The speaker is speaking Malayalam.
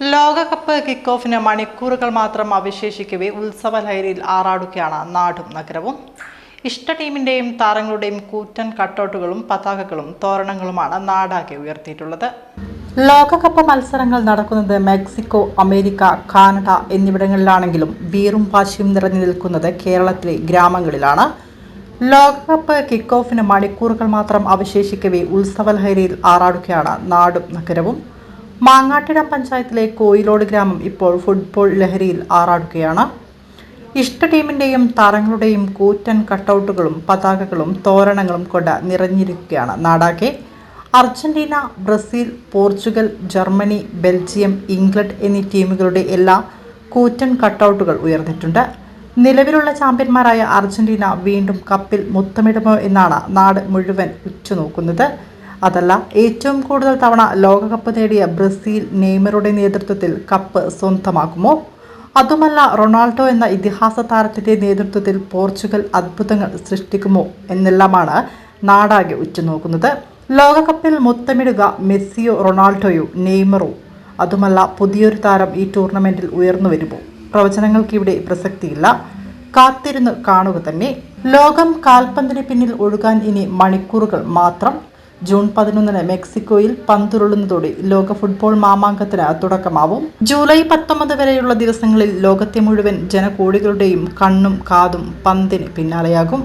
ലോകകപ്പ് കിക്ക് ഓഫിന് മണിക്കൂറുകൾ മാത്രം അവശേഷിക്കവേ ഉത്സവ ലഹരിയിൽ ആറാടുകയാണ് നാടും നഗരവും. ഇഷ്ട ടീമിന്റെയും താരങ്ങളുടെയും കൂറ്റൻ കട്ടൗട്ടുകളും പതാകകളും തോരണങ്ങളുമാണ് നാടാകെ ഉയർത്തിയിട്ടുള്ളത്. ലോകകപ്പ് മത്സരങ്ങൾ നടക്കുന്നത് മെക്സിക്കോ, അമേരിക്ക, കാനഡ എന്നിവിടങ്ങളിലാണെങ്കിലും വീറും വാശിയും നിറഞ്ഞു നിൽക്കുന്നത് കേരളത്തിലെ ഗ്രാമങ്ങളിലാണ്. ലോകകപ്പ് കിക്ക് ഓഫിന് മണിക്കൂറുകൾ മാത്രം അവശേഷിക്കവേ ഉത്സവ ലഹരിയിൽ ആറാടുകയാണ് നാടും നഗരവും. മാങ്ങാട്ടിടം പഞ്ചായത്തിലെ കോയിലോട് ഗ്രാമം ഇപ്പോൾ ഫുട്ബോൾ ലഹരിയിൽ ആറാടുകയാണ്. ഇഷ്ട ടീമിന്റെയും താരങ്ങളുടെയും കൂറ്റൻ കട്ടൗട്ടുകളും പതാകകളും തോരണങ്ങളും കൊണ്ട് നിറഞ്ഞിരിക്കുകയാണ് നാടാകെ. Argentina, Brazil, Portugal, Germany, Belgium, England എന്നീ ടീമുകളുടെ എല്ലാ കൂറ്റൻ കട്ടൗട്ടുകൾ ഉയർന്നിട്ടുണ്ട്. നിലവിലുള്ള ചാമ്പ്യന്മാരായ അർജന്റീന വീണ്ടും കപ്പിൽ മുത്തമിടുമോ എന്നാണ് നാട് മുഴുവൻ ഉറ്റുനോക്കുന്നത്. അതല്ല, ഏറ്റവും കൂടുതൽ തവണ ലോകകപ്പ് നേടിയ ബ്രസീൽ നെയ്മറുടെ നേതൃത്വത്തിൽ കപ്പ് സ്വന്തമാക്കുമോ? അതുമല്ല, റൊണാൾഡോ എന്ന ഇതിഹാസ താരത്തിന്റെ നേതൃത്വത്തിൽ പോർച്ചുഗൽ അത്ഭുതങ്ങൾ സൃഷ്ടിക്കുമോ എന്നെല്ലാമാണ് നാടാകെ ഉറ്റുനോക്കുന്നത്. ലോകകപ്പിൽ മുത്തമിടുക മെസ്സിയോ, റൊണാൾഡോയോ, നെയ്മറോ? അതുമല്ല, പുതിയൊരു താരം ഈ ടൂർണമെന്റിൽ ഉയർന്നു വരുമോ? പ്രവചനങ്ങൾക്കിവിടെ പ്രസക്തിയില്ല. കാത്തിരുന്ന് കാണുക തന്നെ. ലോകം കാൽപന്തിന് പിന്നിൽ ഒഴുകാൻ ഇനി മണിക്കൂറുകൾ മാത്രം. ജൂൺ 11 മെക്സിക്കോയിൽ പന്തുരുളുന്നതോടെ ലോക ഫുട്ബോൾ മാമാങ്കത്തിന് തുടക്കമാവും. ജൂലൈ 19 വരെയുള്ള ദിവസങ്ങളിൽ ലോകത്തെ മുഴുവൻ ജനകോടികളുടെയും കണ്ണും കാതും പന്തിന് പിന്നാലെയാകും.